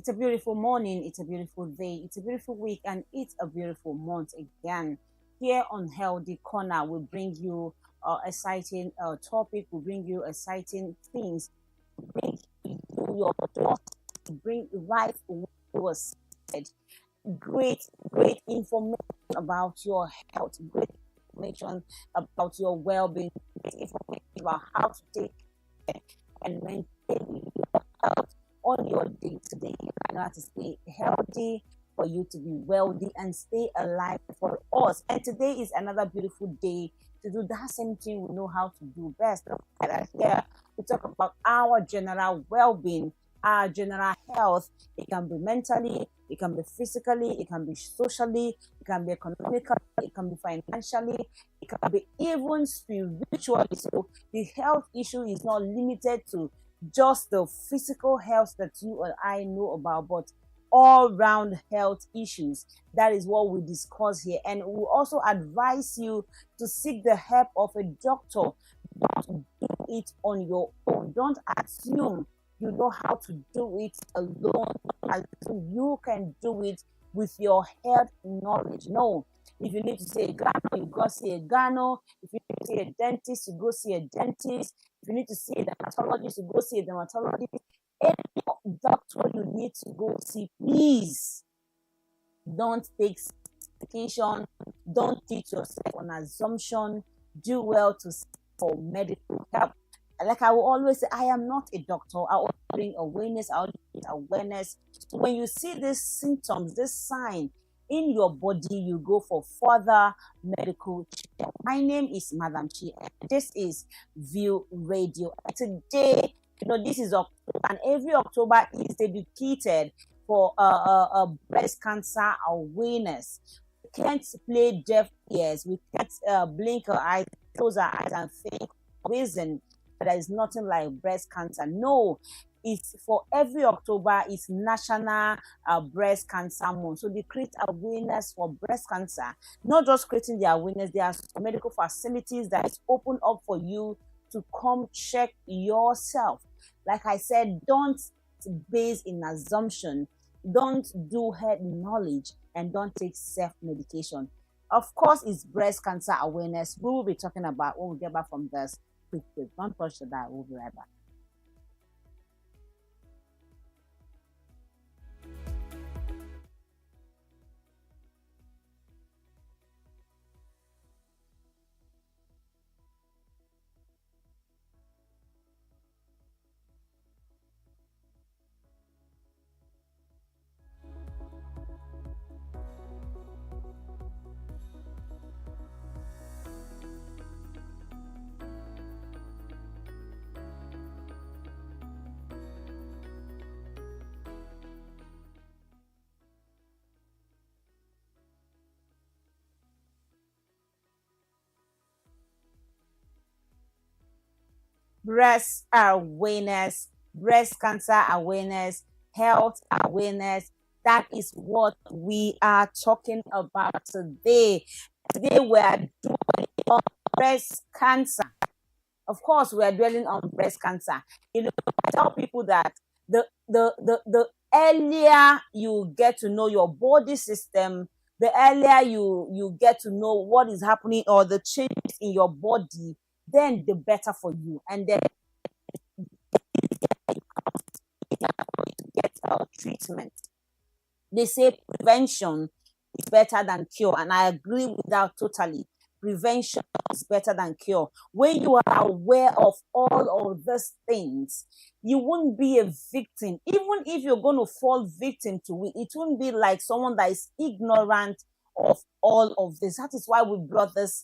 It's a beautiful morning, it's a beautiful day, it's a beautiful week, and it's a beautiful month again. Here on Healthy Corner, we bring you exciting topic, we bring you exciting things, bring you your thoughts, bring life was said. Great information about your health, great information about your well-being, great information about how to take care and maintain your health on your day to day. You have to stay healthy for you to be wealthy and stay alive for us. And today is another beautiful day to do that same thing we know how to do best. Here we talk about our general well-being, our general health. It can be mentally, it can be physically, it can be socially, it can be economically, it can be financially, it can be even spiritually. So the health issue is not limited to just the physical health that you and I know about, but all round health issues. That is what we discuss here. And we also advise you to seek the help of a doctor. Don't do it on your own. Don't assume you know how to do it alone. Assume you can do it with your health knowledge. No. If you need to see a gyno, you go see a gyno. If you need to see a dentist, you go see a dentist. If you need to see a dermatologist, you go see a dermatologist. Any doctor you need to go see, please don't take medication. Don't teach yourself on assumption. Do well to seek for medical help. Like I will always say, I am not a doctor. I will bring awareness. I will bring awareness. So when you see these symptoms, this sign in your body, you go for further medical check. My name is Madam Chi, and this is View Radio. Today, this is October, and every October is dedicated for breast cancer awareness. We can't play deaf ears. We can't blink our eyes, close our eyes, and think reason there is nothing like breast cancer. No, it's for every October is National Breast Cancer Month. So they create awareness for breast cancer. Not just creating the awareness, there are medical facilities that is open up for you to come check yourself. Like I said, don't base in assumption, don't do head knowledge, and don't take self-medication. Of course, it's breast cancer awareness. We will be talking about when we get back from this. Quick. Don't touch the dial. We'll be right back. Breast awareness, breast cancer awareness, health awareness. That is what we are talking about today. Today we are doing on breast cancer. Of course, we are dwelling on breast cancer. I tell people that the earlier you get to know your body system, the earlier you get to know what is happening or the changes in your body, then the better for you. And then get treatment. They say prevention is better than cure, and I agree with that totally. Prevention is better than cure. When you are aware of all of these things, you won't be a victim. Even if you're going to fall victim to it, it won't be like someone that is ignorant of all of this. That is why we brought this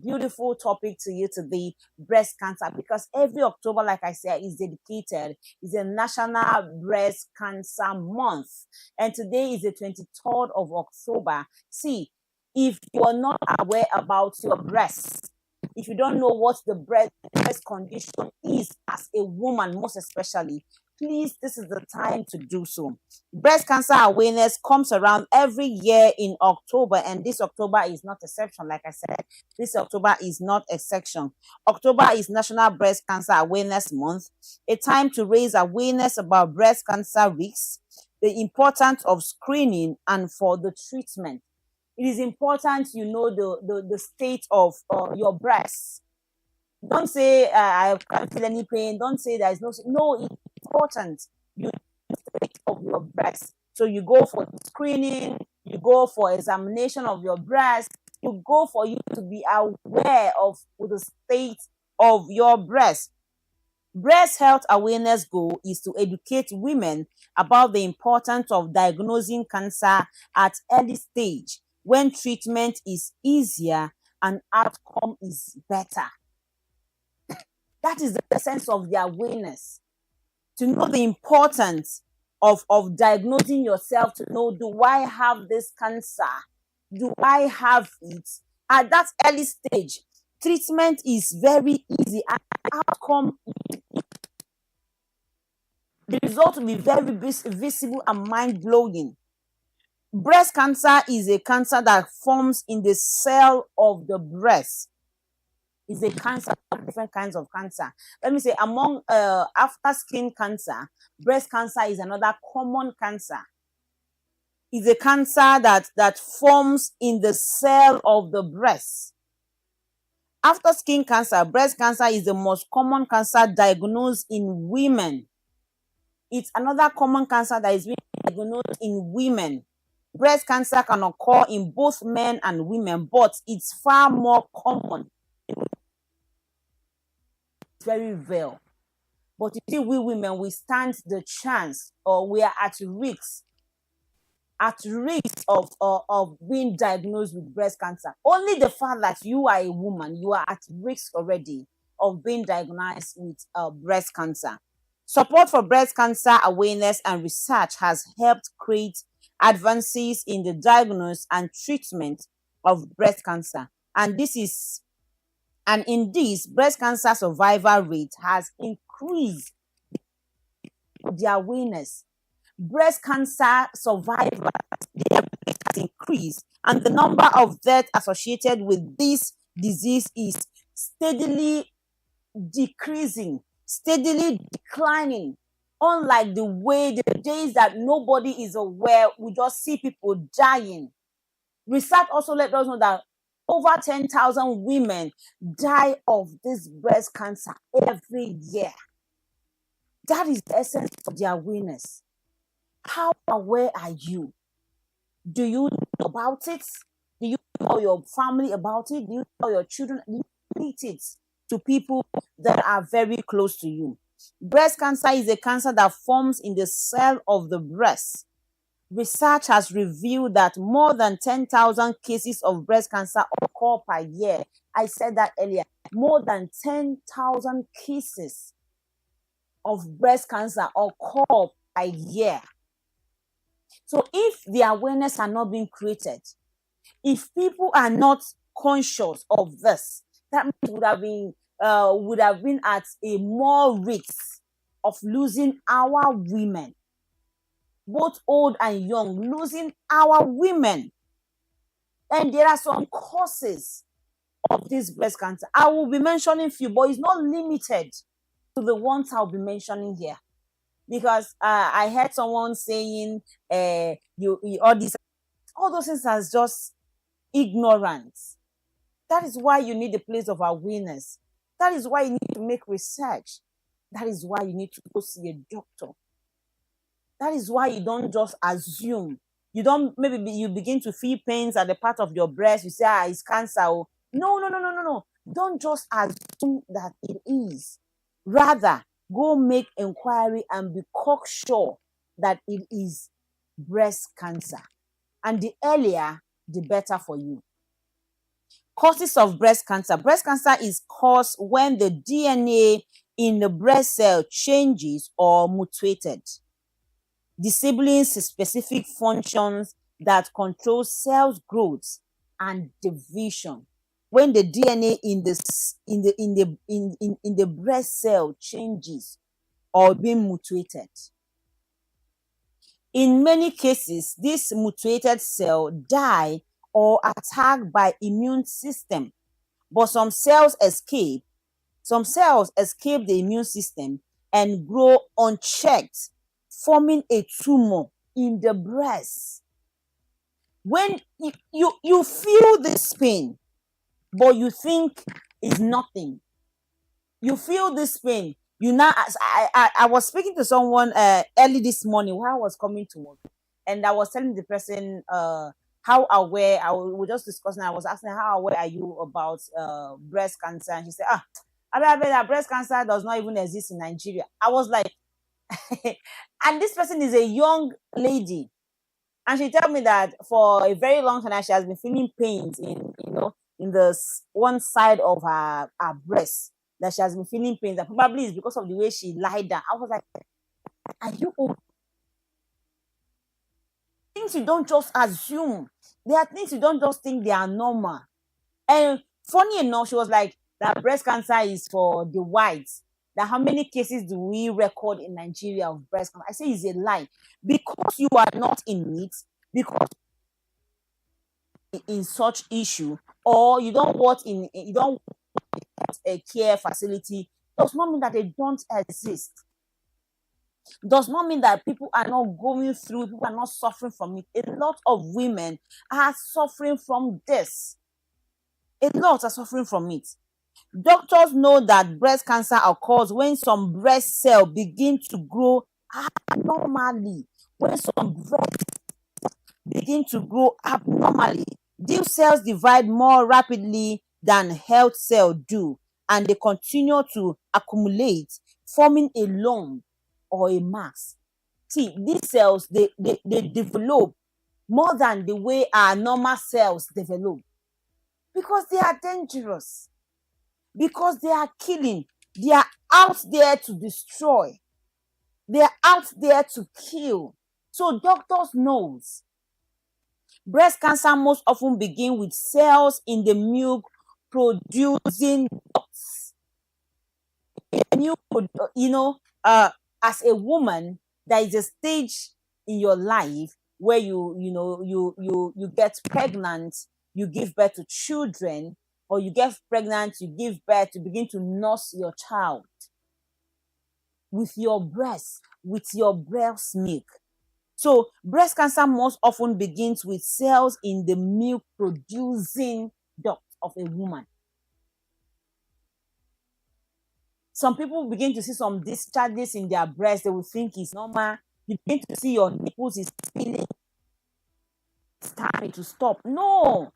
beautiful topic to you today, breast cancer, because every October, like I said, is dedicated, is a National Breast Cancer Month. And today is the 23rd of October. See, if you are not aware about your breast, if you don't know what the breast condition is as a woman, most especially, please, this is the time to do so. Breast cancer awareness comes around every year in October, and this October is not exception. Like I said, this October is not exception. October is National Breast Cancer Awareness Month, a time to raise awareness about breast cancer risks, the importance of screening and for the treatment. It is important you know the state of your breasts. Don't say I can't feel any pain. Don't say there is no. It's important you know the state of your breast. So you go for screening, you go for examination of your breast, you go for you to be aware of the state of your breast. Breast health awareness goal is to educate women about the importance of diagnosing cancer at early stage when treatment is easier and outcome is better. That is the essence of the awareness. To know the importance of diagnosing yourself, to know, do I have this cancer? Do I have it? At that early stage, treatment is very easy and outcome, the result will be very visible and mind blowing. Breast cancer is a cancer that forms in the cell of the breast. It's a cancer, different kinds of cancer. Let me say, among after skin cancer, breast cancer is another common cancer. It's a cancer that forms in the cell of the breast. After skin cancer, breast cancer is the most common cancer diagnosed in women. It's another common cancer that is being diagnosed in women. Breast cancer can occur in both men and women, but it's far more common. It's very rare. But you see, we women, we stand the chance, or we are at risk of being diagnosed with breast cancer. Only the fact that you are a woman, you are at risk already of being diagnosed with breast cancer. Support for breast cancer awareness and research has helped create advances in the diagnosis and treatment of breast cancer. And in this, breast cancer survival rate has increased. The awareness, breast cancer survivors, their rate has increased, and the number of deaths associated with this disease is steadily decreasing, steadily declining. Unlike the way the days that nobody is aware, we just see people dying. Research also let us know that over 10,000 women die of this breast cancer every year. That is the essence of the awareness. How aware are you? Do you know about it? Do you tell your family about it? Do you tell your children? Do you repeat it to people that are very close to you? Breast cancer is a cancer that forms in the cell of the breast. Research has revealed that more than 10,000 cases of breast cancer occur per year. I said that earlier. More than 10,000 cases of breast cancer occur per year. So if the awareness are not being created, if people are not conscious of this, that means would have been at a more risk of losing our women, both old and young, losing our women. And there are some causes of this breast cancer. I will be mentioning few, but it's not limited to the ones I'll be mentioning here. Because I heard someone saying you all those things are just ignorance. That is why you need a place of awareness. That is why you need to make research. That is why you need to go see a doctor. That is why you don't just assume. You don't, maybe you begin to feel pains at the part of your breast. You say, it's cancer. No, no, no, no, no, no. Don't just assume that it is. Rather, go make inquiry and be cocksure that it is breast cancer. And the earlier, the better for you. Causes of breast cancer. Breast cancer is caused when the DNA in the breast cell changes or mutated, disabling specific functions that control cells growth and division. When the DNA in the breast cell changes or being mutated. In many cases, this mutated cell die or attacked by immune system, but some cells escape the immune system and grow unchecked, forming a tumor in the breast. When you feel this pain, but you think it's nothing. You feel this pain. You now, I was speaking to someone early this morning while I was coming to work, and I was telling the person how aware we were just discussing. I was asking how aware are you about breast cancer, and she said, I bet that breast cancer does not even exist in Nigeria. I was like, and this person is a young lady, and she told me that for a very long time she has been feeling pains in in the one side of her breast, that she has been feeling pains, that probably is because of the way she lied down. I was like, are you okay? Things you don't just assume. There are things you don't just think they are normal. And funny enough, she was like, that breast cancer is for the whites. That how many cases do we record in Nigeria of breast cancer? I say it's a lie. Because you are not in it, because in such issue, or you don't work in a care facility, does not mean that they don't exist. Does not mean that people are not going through, people are not suffering from it. A lot of women are suffering from this. A lot are suffering from it. Doctors know that breast cancer occurs when some breast cells begin to grow abnormally. When some breast begin to grow abnormally, these cells divide more rapidly than health cells do, and they continue to accumulate, forming a lump or a mass. See, these cells, they develop more than the way our normal cells develop, because they are dangerous, because they are killing. They are out there to destroy. They are out there to kill. So doctors knows breast cancer most often begin with cells in the milk producing ducts. As a woman, there is a stage in your life where you get pregnant, you give birth to children, or you get pregnant, you give birth, to begin to nurse your child with your breast milk. So breast cancer most often begins with cells in the milk producing duct of a woman. Some people begin to see some discharges in their breast, they will think it's normal. You begin to see your nipples is feeling, it's time to stop. No,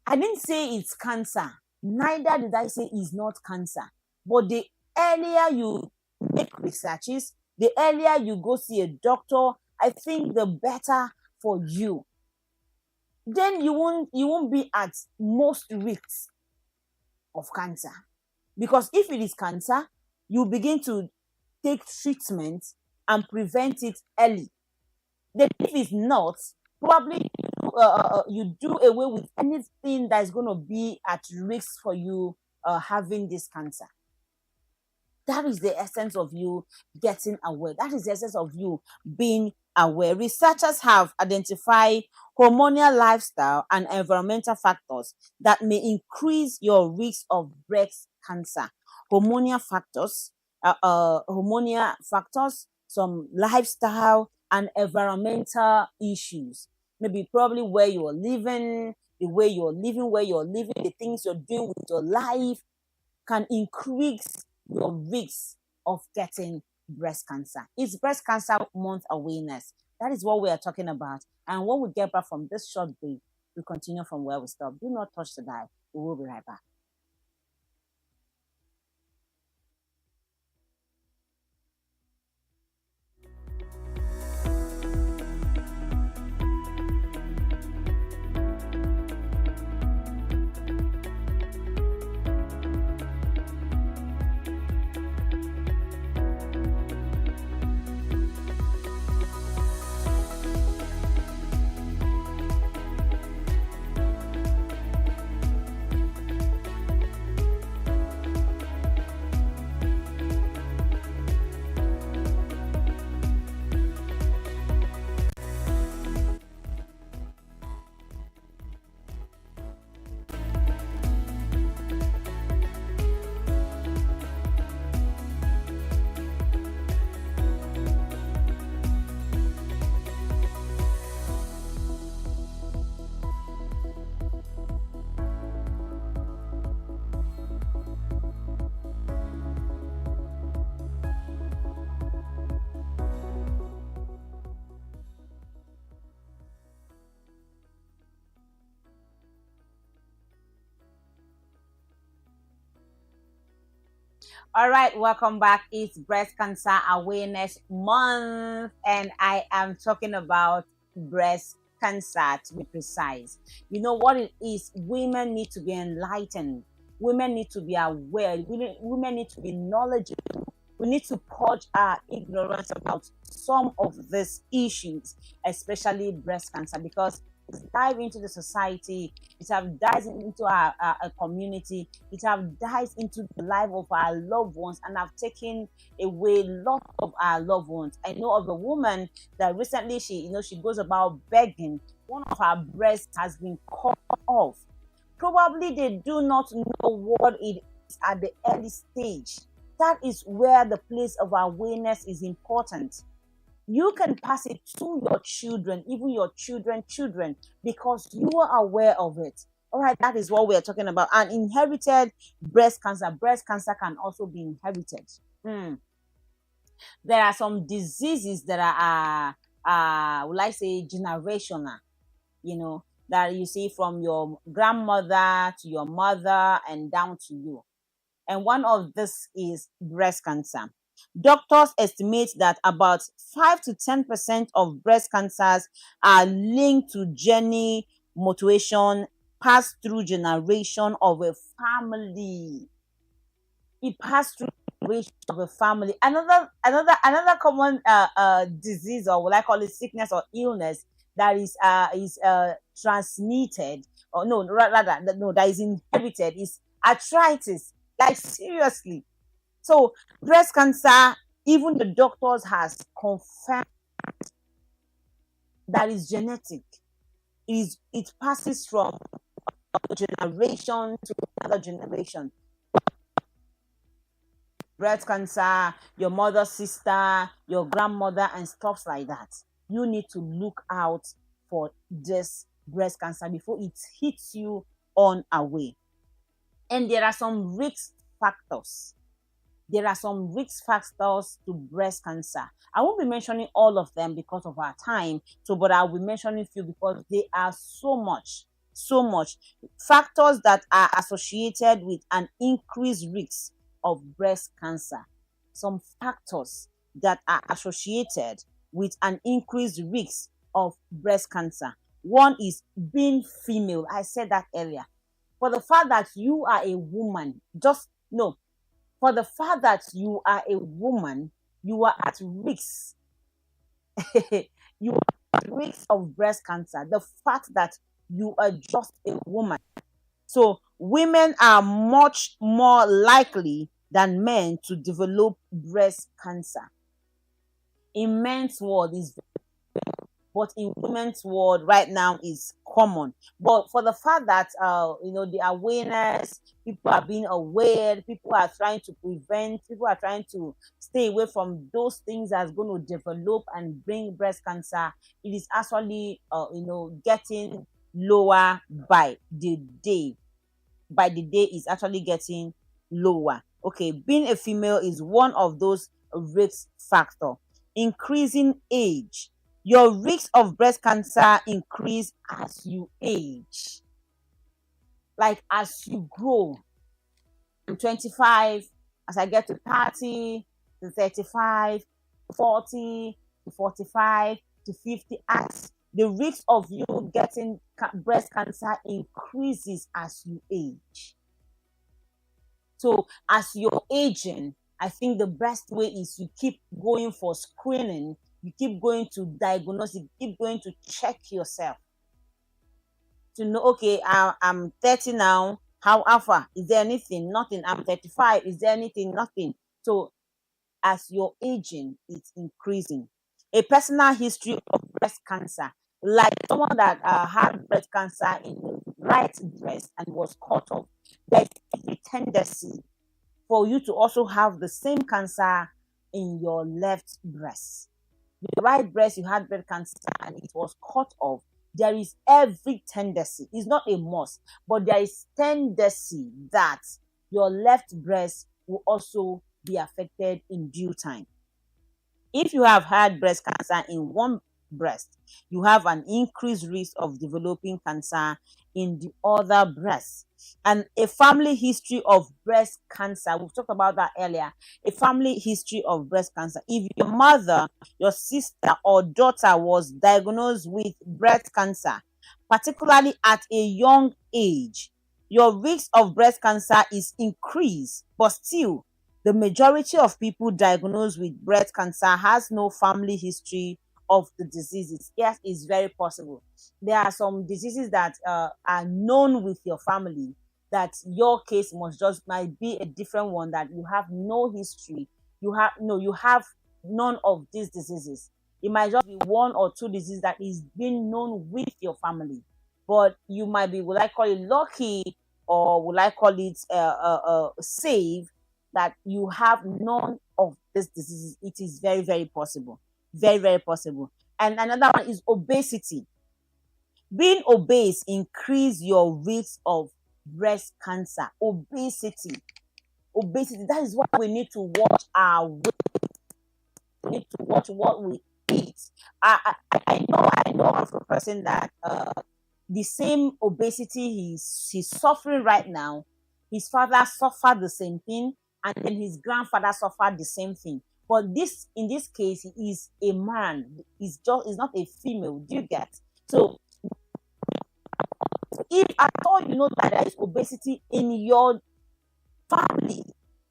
I didn't say it's cancer. Neither did I say it's not cancer. But the earlier you make researches, the earlier you go see a doctor, I think the better for you. Then you won't be at most risks of cancer. Because if it is cancer, you begin to take treatment and prevent it early. Then if it's not, probably you do away with anything that is going to be at risk for you having this cancer. That is the essence of you getting aware. That is the essence of you being aware. Researchers have identified hormonal, lifestyle, and environmental factors that may increase your risk of breast cancer. Hormonal factors, some lifestyle and environmental issues. Maybe probably where you're living, where you're living, the things you're doing with your life can increase your risk of getting breast cancer. It's Breast Cancer Month awareness. That is what we are talking about. And when we get back from this short break, we continue from where we stopped. Do not touch the dial. We will be right back. All right, welcome back. It's Breast Cancer Awareness Month, and I am talking about breast cancer to be precise. You know what it is? Women need to be enlightened, women need to be aware, women need to be knowledgeable. We need to purge our ignorance about some of these issues, especially breast cancer, because it's dive into the society, it have dives into our community, it have dives into the life of our loved ones, and have taken away a lot of our loved ones. I know of a woman that recently she goes about begging. One of her breasts has been cut off. Probably they do not know what it is at the early stage. That is where the place of awareness is important. You can pass it to your children, even your children, because you are aware of it. All right, that is what we are talking about. And inherited breast cancer. Breast cancer can also be inherited. Hmm. There are some diseases that will I say, generational, that you see from your grandmother to your mother and down to you. And one of this is breast cancer. Doctors estimate that about 5 to 10% of breast cancers are linked to gene mutation passed through generation of a family. It passed through generation of a family. Another common disease, or what I call it, sickness or illness, that is transmitted, or no, rather, no, that is inherited, is arthritis. Like, seriously. So breast cancer, even the doctors has confirmed that is genetic. It passes from generation to another generation. Breast cancer, your mother's sister, your grandmother, and stuff like that. You need to look out for this breast cancer before it hits you unaware. And there are some risk factors. There are some risk factors to breast cancer. I won't be mentioning all of them because of our time, but I'll be mentioning few because they are so much factors that are associated with an increased risk of breast cancer. Some factors that are associated with an increased risk of breast cancer. One is being female. I said that earlier. For the fact that you are a woman, just no, for the fact that you are a woman, you are at risk. You are at risk of breast cancer. The fact that you are just a woman. So women are much more likely than men to develop breast cancer. In men's world is, but in women's world right now is common. But for the fact that the awareness, people are being aware, people are trying to prevent, people are trying to stay away from those things that's going to develop and bring breast cancer, it is actually getting lower by the day. By the day is actually getting lower. Okay, being a female is one of those risk factor. Increasing age, your risk of breast cancer increase as you age. Like, as you grow. I'm 25, as I get to 30 to 35 to 40 to 45 to 50, as the risk of you getting breast cancer increases as you age. So as you're aging, I think the best way is you keep going for screening, you keep going to diagnose, you keep going to check yourself to know, okay, I'm 30 now. However, is there anything? Nothing. I'm 35. Is there anything? Nothing. So as you're aging, it's increasing. A personal history of breast cancer, like someone that had breast cancer in the right breast and was cut off, there's a tendency for you to also have the same cancer in your left breast. The right breast, you had breast cancer and it was cut off. There is every tendency, it's not a must, but there is tendency that your left breast will also be affected in due time. If you have had breast cancer in one breast. You have an increased risk of developing cancer in the other breast. And a family history of breast cancer, we've talked about that earlier. A family history of breast cancer. If your mother, your sister, or daughter was diagnosed with breast cancer, particularly at a young age, your risk of breast cancer is increased. But still, the majority of people diagnosed with breast cancer has no family history of the diseases. Yes, it's very possible. There are some diseases that are known with your family, that your case must just might be a different one, that you have no history. You have no, you have none of these diseases. It might just be one or two diseases that is being known with your family, but you might be, will I call it lucky, or will I call it safe, that you have none of these diseases. It is very, very possible. Very, very possible. And another one is obesity. Being obese increase your risk of breast cancer. Obesity. Obesity. That is why we need to watch our weight. We need to watch what we eat. I know of a person that the same obesity he's suffering right now, his father suffered the same thing, and then his grandfather suffered the same thing. But this, in this case, he is a man. He's not a female. Do you get? So if at all you know that there is obesity in your family,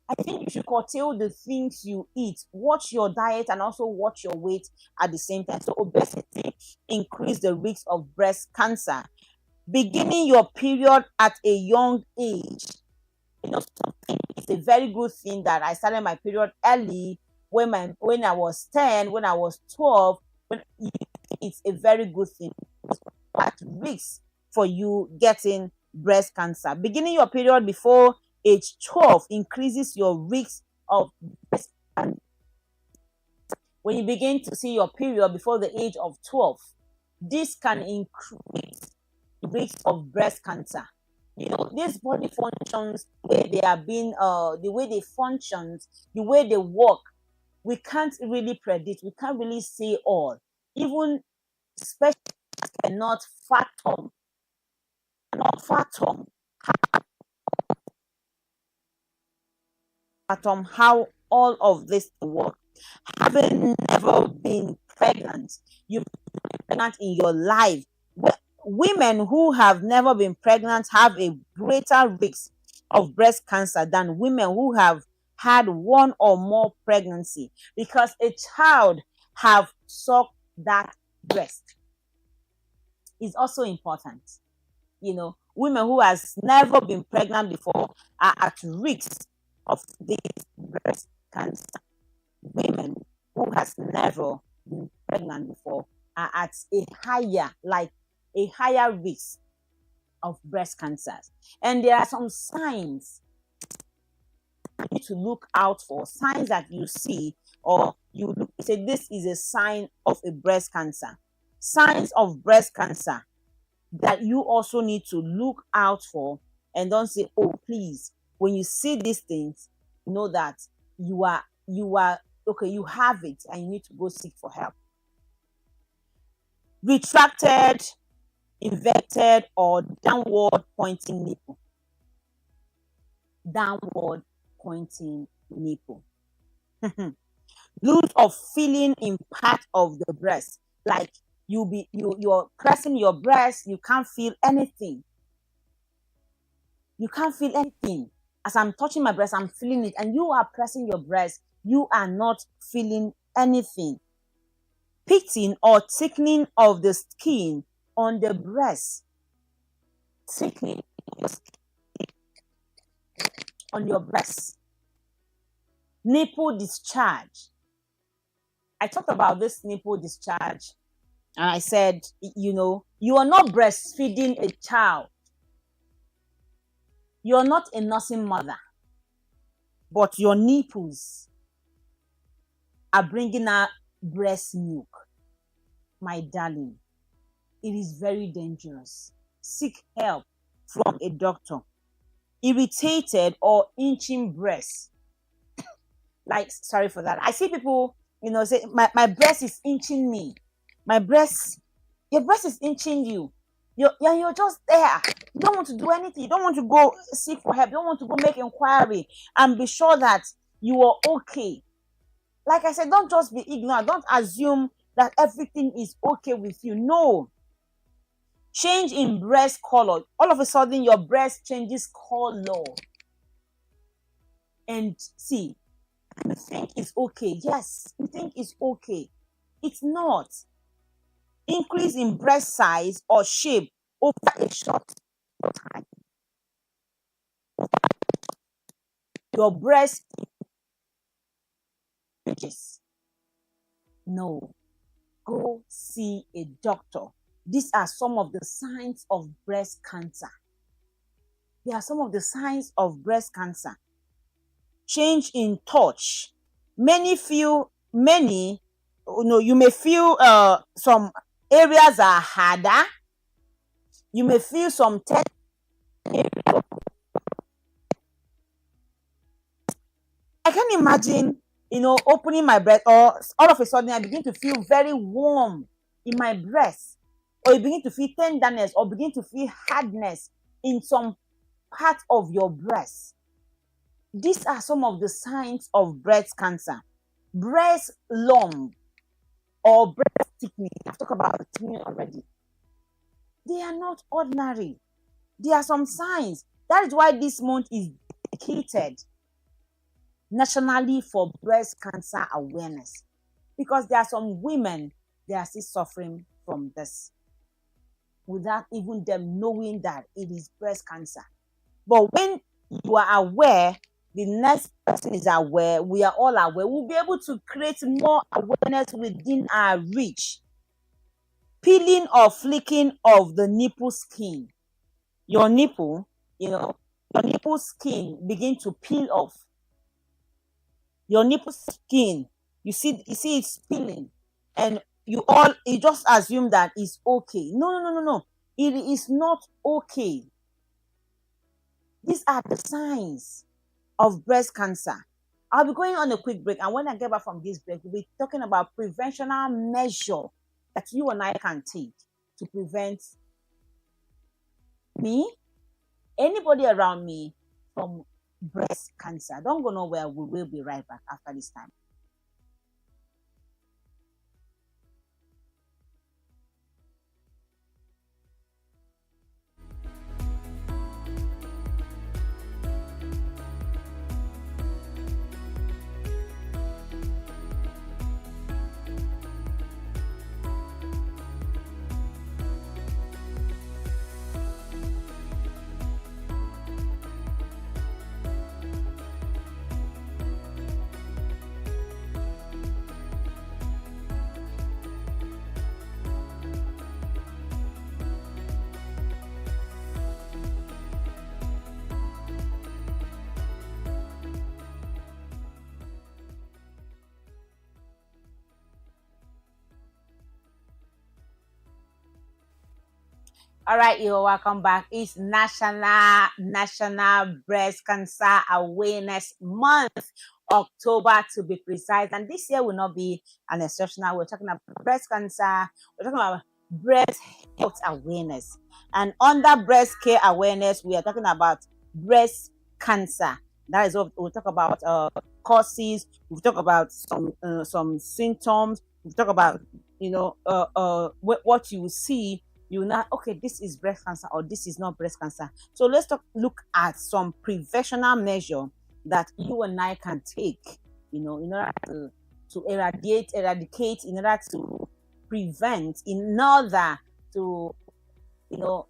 I think you should curtail the things you eat. Watch your diet and also watch your weight at the same time. So obesity increase the risk of breast cancer. Beginning your period at a young age, you know, it's a very good thing that I started my period early, when I was 10, when I was 12. When it's a very good thing. At risk for you getting breast cancer. Beginning your period before age 12 increases your risk of breast cancer. When you begin to see your period before the age of 12, this can increase the risk of breast cancer. You know, these body functions, where they are being the way they function, the way they work, we can't really predict, we can't really say all. Even specialists cannot fathom how all of this work. Having never been pregnant, you've been pregnant in your life. Women who have never been pregnant have a greater risk of breast cancer than women who have had one or more pregnancy, because a child have sucked that breast is also important. You know, women who has never been pregnant before are at risk of this breast cancer. Women who has never been pregnant before are at a higher risk of breast cancers. And there are some signs you need to look out for, signs that you see, or you say this is a sign of a breast cancer. Signs of breast cancer that you also need to look out for, and don't say, oh, please, when you see these things, know that you are okay, you have it, and you need to go seek for help. Retracted, inverted, or downward pointing nipple. Downward pointing nipple. Lose of feeling in part of the breast, like you're pressing your breast, you can't feel anything. You can't feel anything. As I'm touching my breast, I'm feeling it, and you are pressing your breast, you are not feeling anything. Pitting or thickening of the skin on the breast. Thickening on your breast. Nipple discharge. I talked about this nipple discharge, and I said, you know, you are not breastfeeding a child. You're not a nursing mother, but your nipples are bringing out breast milk. My darling, it is very dangerous. Seek help from a doctor. Irritated or inching breast. Like, sorry for that. I see people, you know, say, my breast is inching me. My breast, your breast is inching you. You're just there. You don't want to do anything. You don't want to go seek for help. You don't want to go make inquiry and be sure that you are okay. Like I said, don't just be ignorant. Don't assume that everything is okay with you. No. Change in breast color. All of a sudden, your breast changes color. And see, you think it's okay. Yes, you think it's okay. It's not. Increase in breast size or shape over a short time. Your breast changes. No. Go see a doctor. These are some of the signs of breast cancer. They are some of the signs of breast cancer. Change in touch. You may feel some areas are harder. You may feel some I can imagine, opening my breast, or all of a sudden I begin to feel very warm in my breast, or you begin to feel tenderness, or begin to feel hardness in some part of your breast. These are some of the signs of breast cancer. Breast lump or breast thickening. I've talked about thickening already. They are not ordinary. There are some signs. That is why this month is dedicated nationally for breast cancer awareness, because there are some women, they are still suffering from this without even them knowing that it is breast cancer. But when you are aware, the next person is aware, we are all aware, we'll be able to create more awareness within our reach. Peeling or flicking of the nipple skin. Your nipple, your nipple skin begin to peel off. Your nipple skin, you see it's peeling, and you just assume that it's okay. No. It is not okay. These are the signs of breast cancer. I'll be going on a quick break, and when I get back from this break, we'll be talking about preventional measure that you and I can take to prevent me, anybody around me, from breast cancer. Don't go nowhere. We will be right back after this time. All right, you're welcome back. It's National Breast Cancer Awareness Month, October to be precise. And this year will not be an exceptional. We're talking about breast cancer. We're talking about breast health awareness. And under breast care awareness, we are talking about breast cancer. That is what we'll talk about. Causes. We'll talk about some symptoms. We'll talk about what you will see. You know, okay, this is breast cancer or this is not breast cancer. So let's look at some preventional measure that you and I can take, in order to eradicate, in order to prevent, in order to,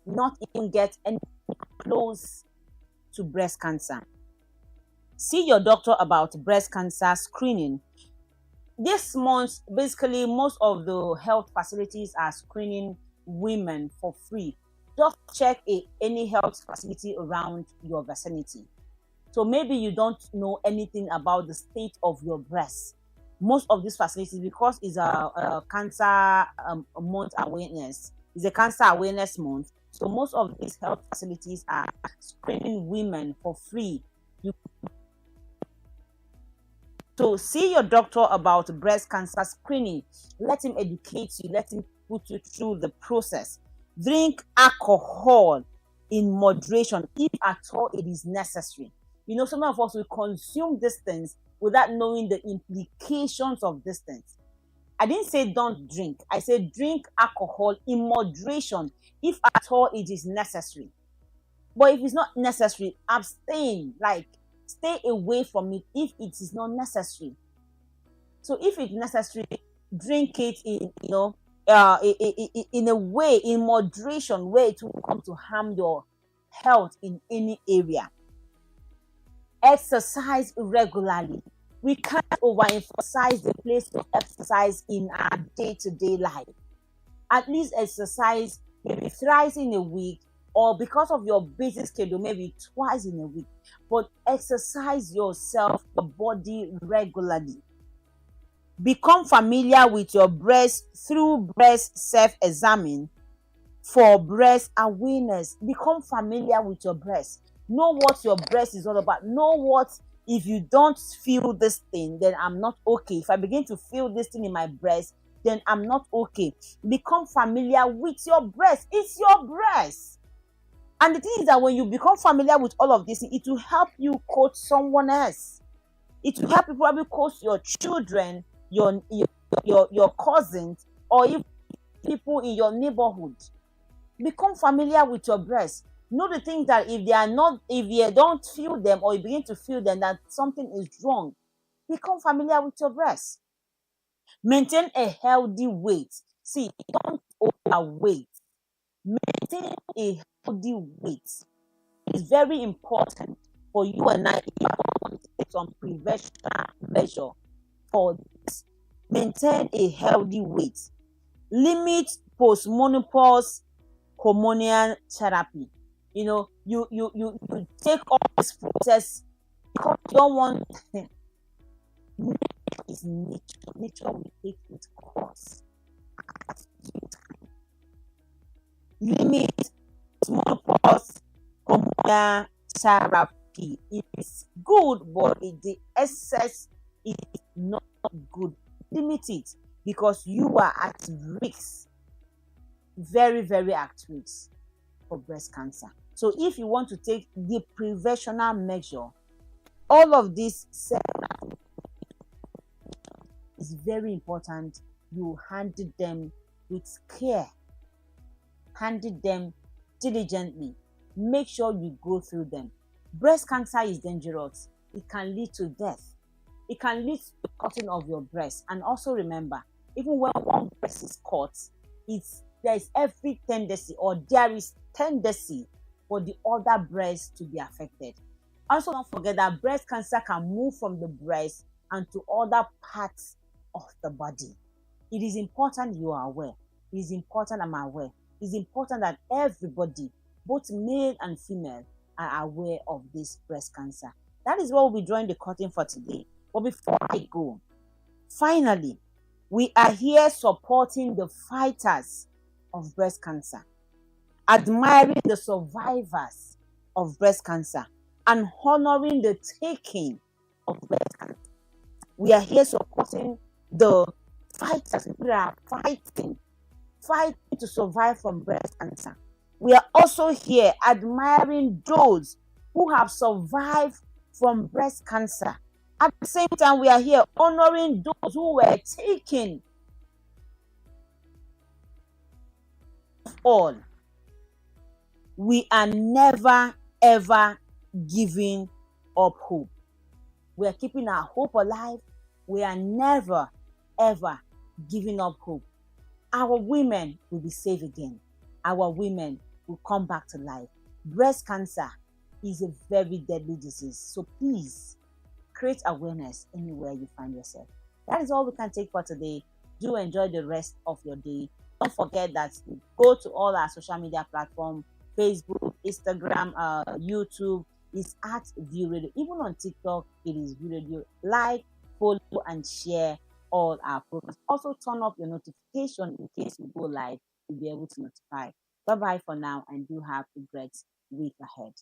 not even get any close to breast cancer. See your doctor about breast cancer screening. This month, basically, most of the health facilities are screening women for free. Just check any health facility around your vicinity. So maybe you don't know anything about the state of your breast. Most of these facilities, because it's a cancer month awareness, it's a cancer awareness month. So most of these health facilities are screening women for free. You So see your doctor about breast cancer screening. Let him educate you. Let him put you through the process. Drink alcohol in moderation, if at all it is necessary. Some of us will consume these things without knowing the implications of these things. I didn't say don't drink. I said drink alcohol in moderation, if at all it is necessary. But if it's not necessary, abstain. Like, stay away from it if it is not necessary. So if it's necessary, drink it in a way, in moderation, where it will come to harm your health in any area. Exercise regularly. We can't overemphasize the place of exercise in our day-to-day life. At least exercise maybe thrice in a week, or because of your busy schedule, maybe twice in a week. But exercise yourself, your body regularly. Become familiar with your breast through breast self-examine for breast awareness. Become familiar with your breast. Know what your breast is all about. Know what, if you don't feel this thing, then I'm not okay. If I begin to feel this thing in my breast, then I'm not okay. Become familiar with your breast. It's your breast. And the thing is that when you become familiar with all of this, it will help you coach someone else. It will help you probably coach your children, your cousins, or even people in your neighborhood. Become familiar with your breast. Know the things that if you don't feel them, or you begin to feel them, that something is wrong. Become familiar with your breast. Maintain a healthy weight. See, don't overweight. Maintain a healthy weight. It's very important for you and I, if you want to take some prevention measure for this. Maintain a healthy weight. Limit postmenopause hormonal therapy. You take all this process because you don't want is nature. Nature will take its course. Limit smallpox hormonal therapy. It is good, but the excess is not good. Limit it, because you are at risk, very, very at risk for breast cancer. So if you want to take the preventional measure, all of this is very important. You handle them with care, handle them diligently. Make sure you go through them. Breast cancer is dangerous. It can lead to death. It can lead to the cutting of your breast. And also remember, even when one breast is cut, there is every tendency, or there is tendency for the other breast to be affected. Also, don't forget that breast cancer can move from the breast and to other parts of the body. It is important you are aware. It is important I'm aware. It is important that everybody, both male and female, are aware of this breast cancer. That is what we'll be drawing the curtain for today. But before I go, finally, we are here supporting the fighters of breast cancer, admiring the survivors of breast cancer, and honoring the taking of breast cancer. We are here supporting the fighters who are fighting to survive from breast cancer. We are also here admiring those who have survived from breast cancer. At the same time, we are here honoring those who were taken. All, we are never ever giving up hope. We are keeping our hope alive. We are never ever giving up hope. Our women will be safe again. Our women will come back to life. Breast cancer is a very deadly disease. So please create awareness anywhere you find yourself. That is all we can take for today. Do enjoy the rest of your day. Don't forget that go to all our social media platforms, Facebook, Instagram, YouTube. It's at View Radio. Even on TikTok, it is View Radio. Like, follow, and share all our programs. Also, turn up your notification in case we go live. You'll be able to notify. Bye bye for now, and do have a great week ahead.